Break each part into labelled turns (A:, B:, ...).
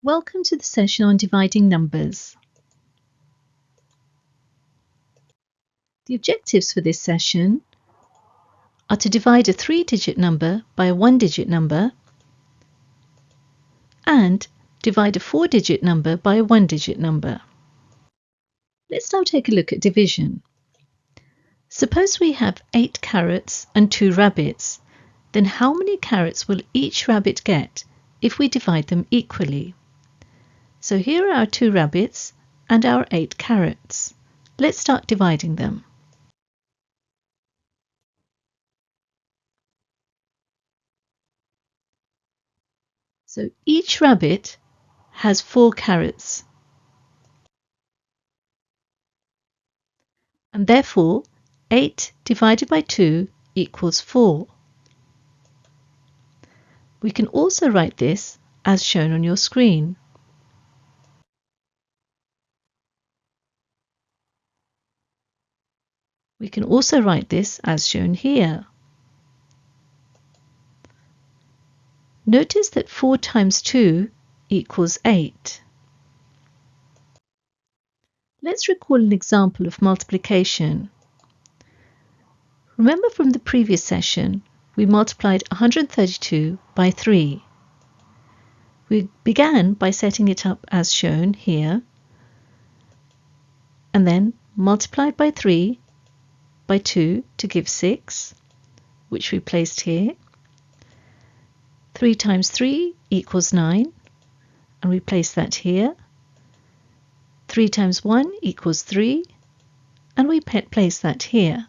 A: Welcome to the session on dividing numbers. The objectives for this session are to divide a 3-digit number by a 1-digit number and divide a 4-digit number by a 1-digit number. Let's now take a look at division. Suppose we have 8 carrots and 2 rabbits. Then how many carrots will each rabbit get if we divide them equally? So here are our 2 rabbits and our 8 carrots. Let's start dividing them. So each rabbit has 4 carrots. And therefore 8 divided by 2 equals 4. We can also write this as shown on your screen. We can also write this as shown here. Notice that 4 times 2 equals 8. Let's recall an example of multiplication. Remember from the previous session, we multiplied 132 by 3. We began by setting it up as shown here, and then multiplied by 3 by 2 to give 6, which we placed here. 3 times 3 equals 9, and we place that here. 3 times 1 equals 3, and we place that here.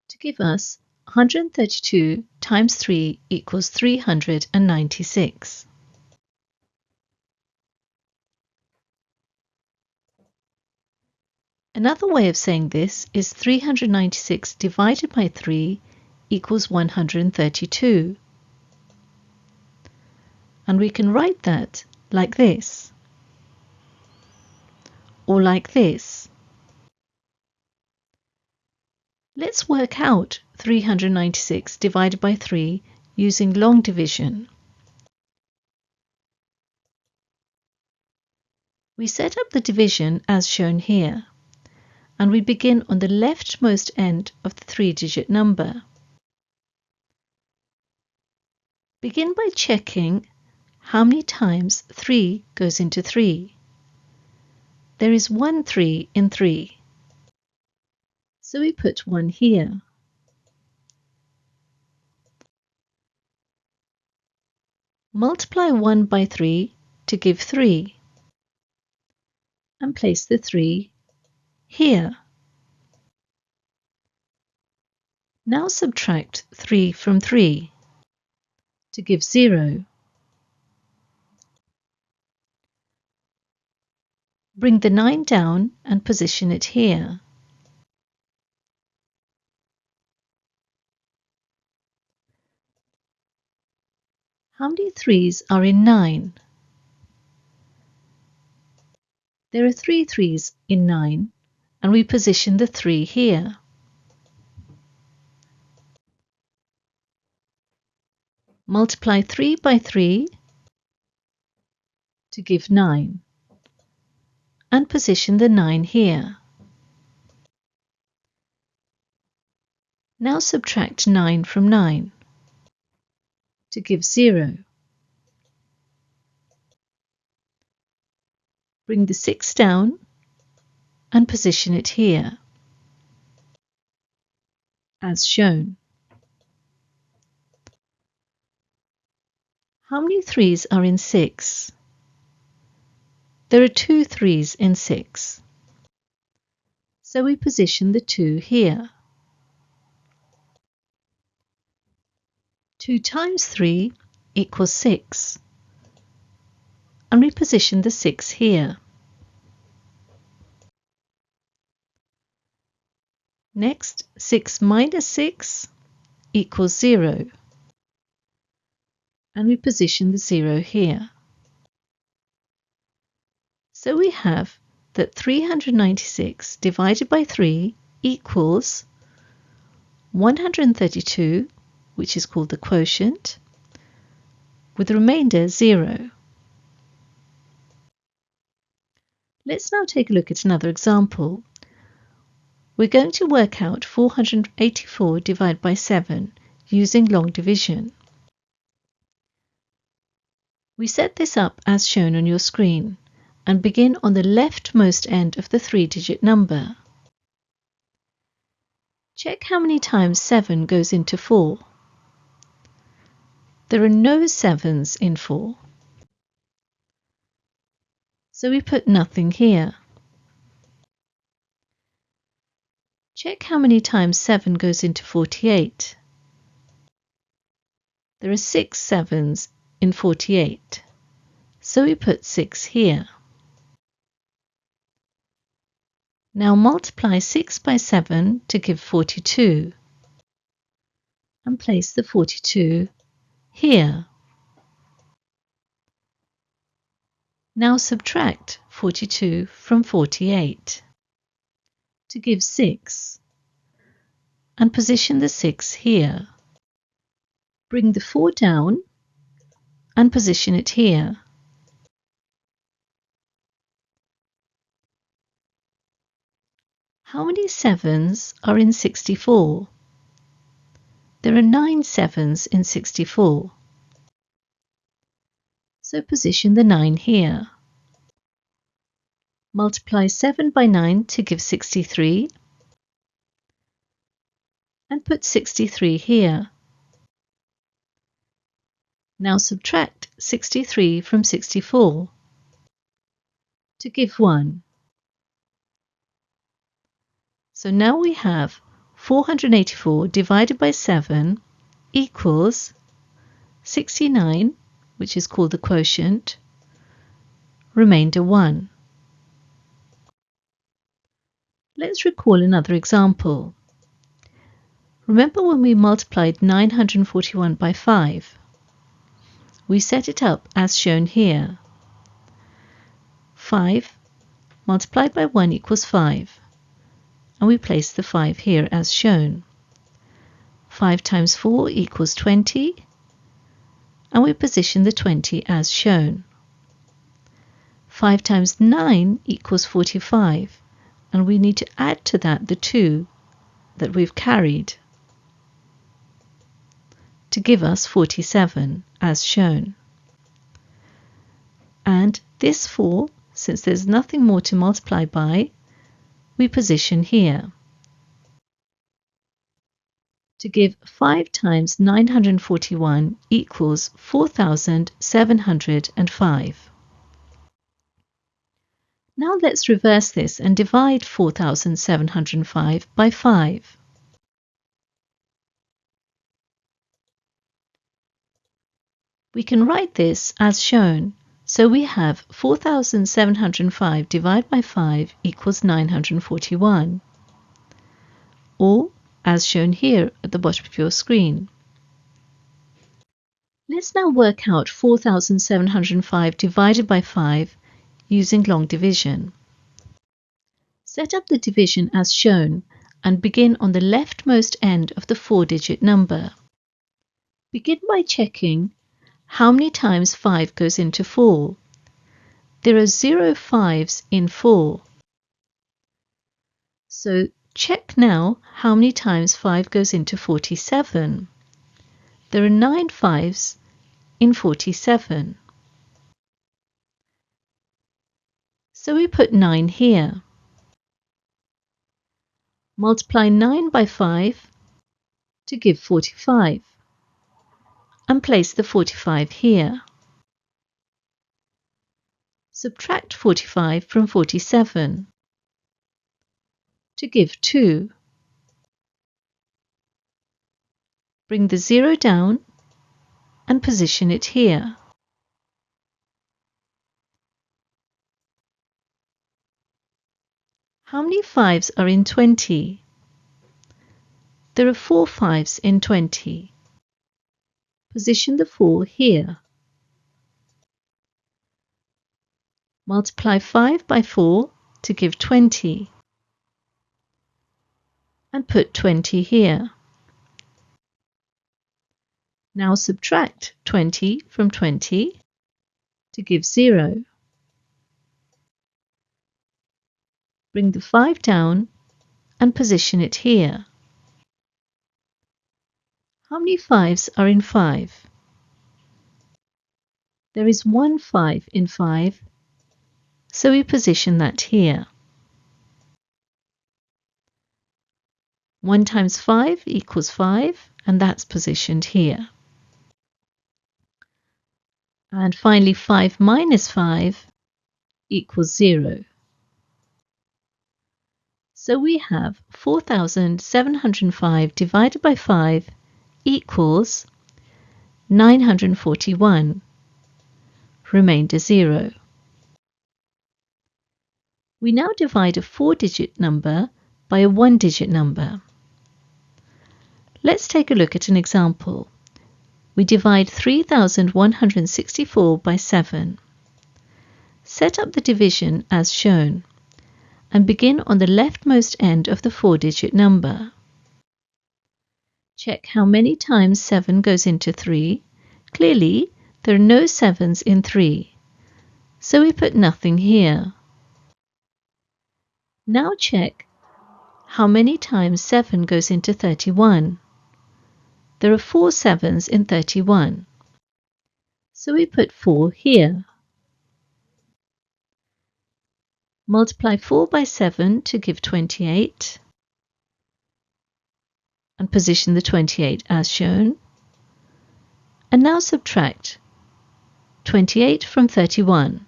A: To give us 132 times 3 equals 396. Another way of saying this is 396 divided by 3 equals 132. And we can write that like this, or like this. Let's work out 396 divided by 3 using long division. We set up the division as shown here, and we begin on the leftmost end of the 3-digit number. Begin by checking how many times 3 goes into 3. There is 1 3 in 3. So we put 1 here. Multiply 1 by 3 to give 3. And place the 3 here. Now subtract 3 from 3 to give 0. Bring the 9 down and position it here. How many 3's are in 9? There are 3 3's in 9, and we position the 3 here. Multiply 3 by 3 to give 9, and position the 9 here. Now subtract 9 from 9 to give 0. Bring the 6 down and position it here, as shown. How many 3's are in 6? There are 2 3's in 6. So we position the 2 here. 2 times 3 equals 6. And we position the 6 here. Next, 6 minus 6 equals 0. And we position the 0 here. So we have that 396 divided by 3 equals 132, which is called the quotient, with the remainder 0. Let's now take a look at another example. We're going to work out 484 divided by 7 using long division. We set this up as shown on your screen and begin on the leftmost end of the 3-digit number. Check how many times 7 goes into 4. There are no 7s in 4, so we put nothing here. Check how many times 7 goes into 48. There are 6 7s in 48, so we put 6 here. Now multiply 6 by 7 to give 42 and place the 42 here. Now subtract 42 from 48 to give 6 and position the 6 here. Bring the 4 down and position it here. How many 7s are in 64? There are 9 7s in 64. So position the 9 here. Multiply 7 by 9 to give 63 and put 63 here. Now subtract 63 from 64 to give 1. So now we have 484 divided by 7 equals 69, which is called the quotient, remainder 1. Let's recall another example. Remember when we multiplied 941 by 5? We set it up as shown here. 5 multiplied by 1 equals 5, and we place the 5 here as shown. 5 times 4 equals 20, and we position the 20 as shown. 5 times 9 equals 45, and we need to add to that the 2 that we've carried to give us 47 as shown. And this 4, since there's nothing more to multiply by, we position here to give 5 times 941 equals 4,705. Now let's reverse this and divide 4,705 by 5. We can write this as shown. So we have 4,705 divided by 5 equals 941, or as shown here at the bottom of your screen. Let's now work out 4,705 divided by 5 using long division. Set up the division as shown and begin on the leftmost end of the 4-digit number. Begin by checking how many times 5 goes into 4. There are 0 5s in 4. So check now how many times 5 goes into 47. There are 9 5s in 47. So we put 9 here. Multiply 9 by 5 to give 45. And place the 45 here. Subtract 45 from 47 to give 2. Bring the 0 down and position it here. How many 5s are in 20? There are 4 5s in 20. Position the 4 here. Multiply 5 by 4 to give 20 and put 20 here. Now subtract 20 from 20 to give 0. Bring the 5 down and position it here. How many 5s are in 5? There is one 5 in 5, so we position that here. 1 times 5 equals 5, and that's positioned here. And finally, 5 minus 5 equals 0. So we have 4,705 divided by 5 equals 941. Remainder 0. We now divide a 4-digit number by a 1-digit number. Let's take a look at an example. We divide 3,164 by 7. Set up the division as shown and begin on the leftmost end of the 4-digit number. Check how many times 7 goes into 3. Clearly, there are no 7s in 3, so we put nothing here. Now check how many times 7 goes into 31. There are 4 7s in 31, so we put 4 here. Multiply 4 by 7 to give 28 and position the 28 as shown. And now subtract 28 from 31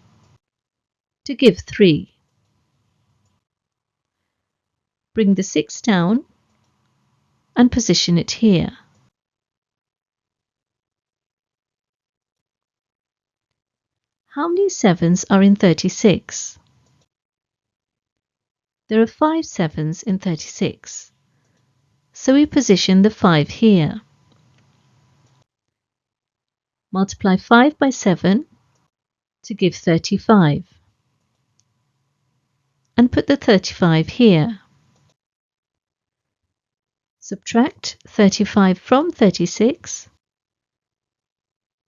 A: to give 3. Bring the 6 down and position it here. How many 7s are in 36? There are 5 7s in 36, so we position the 5 here. Multiply 5 by 7 to give 35 and put the 35 here. Subtract 35 from 36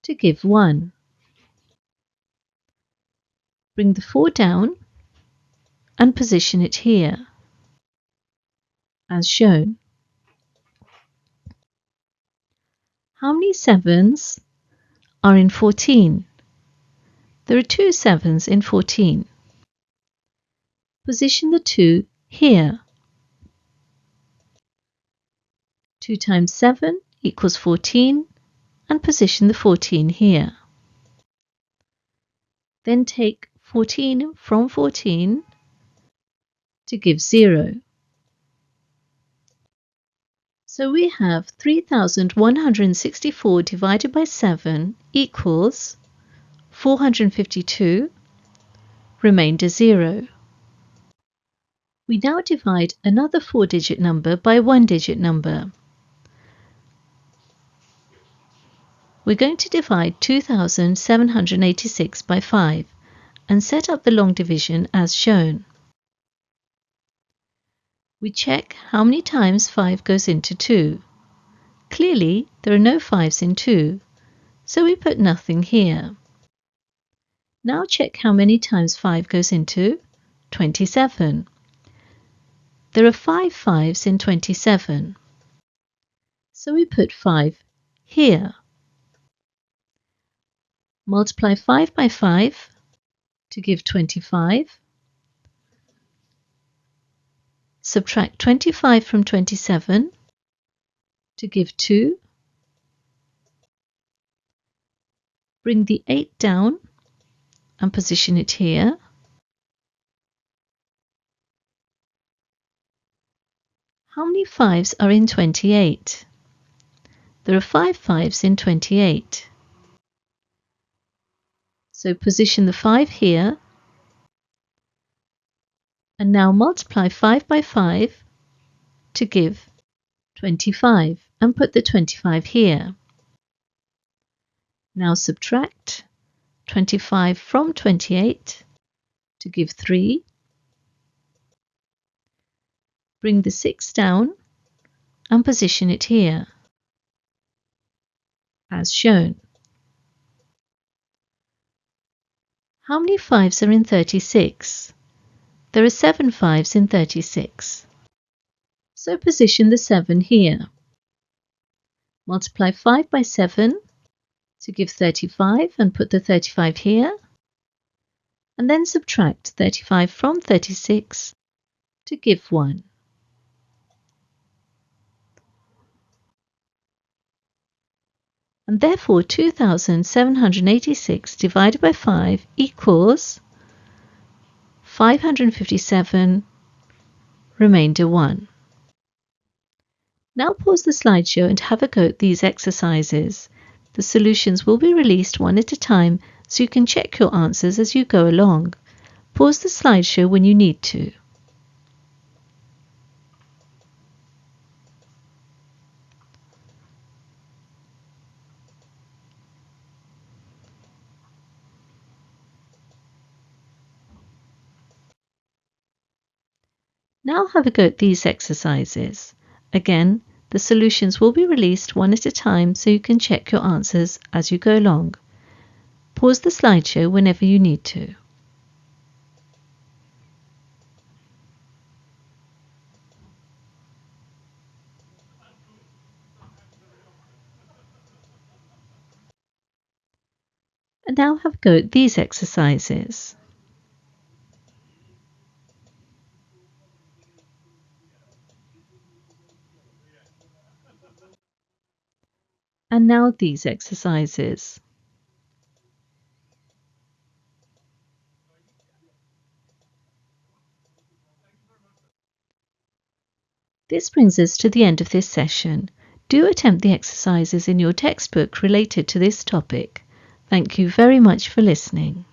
A: to give 1. Bring the 4 down and position it here, as shown. How many 7s are in 14? There are 2 7s in 14. Position the 2 here. 2 times 7 equals 14, and position the 14 here. Then take 14 from 14 to give 0. So we have 3,164 divided by 7 equals 452, remainder 0. We now divide another 4-digit number by a 1-digit number. We're going to divide 2,786 by 5 and set up the long division as shown. We check how many times 5 goes into 2. Clearly, there are no 5s in 2, so we put nothing here. Now check how many times 5 goes into 27. There are 5 5s in 27, so we put 5 here. Multiply 5 by 5 to give 25. Subtract 25 from 27 to give 2. Bring the 8 down and position it here. How many 5s are in 28? There are 5 5s in 28. So position the 5 here, and now multiply 5 by 5 to give 25 and put the 25 here. Now subtract 25 from 28 to give 3. Bring the 6 down and position it here, as shown. How many 5s are in 36? There are 7 5s in 36. So position the 7 here. Multiply 5 by 7 to give 35 and put the 35 here. And then subtract 35 from 36 to give 1. And therefore 2786 divided by 5 equals 557, remainder 1. Now pause the slideshow and have a go at these exercises. The solutions will be released one at a time so you can check your answers as you go along. Pause the slideshow when you need to. Now have a go at these exercises. Again, the solutions will be released one at a time so you can check your answers as you go along. Pause the slideshow whenever you need to. And now have a go at these exercises. And now these exercises. This brings us to the end of this session. Do attempt the exercises in your textbook related to this topic. Thank you very much for listening.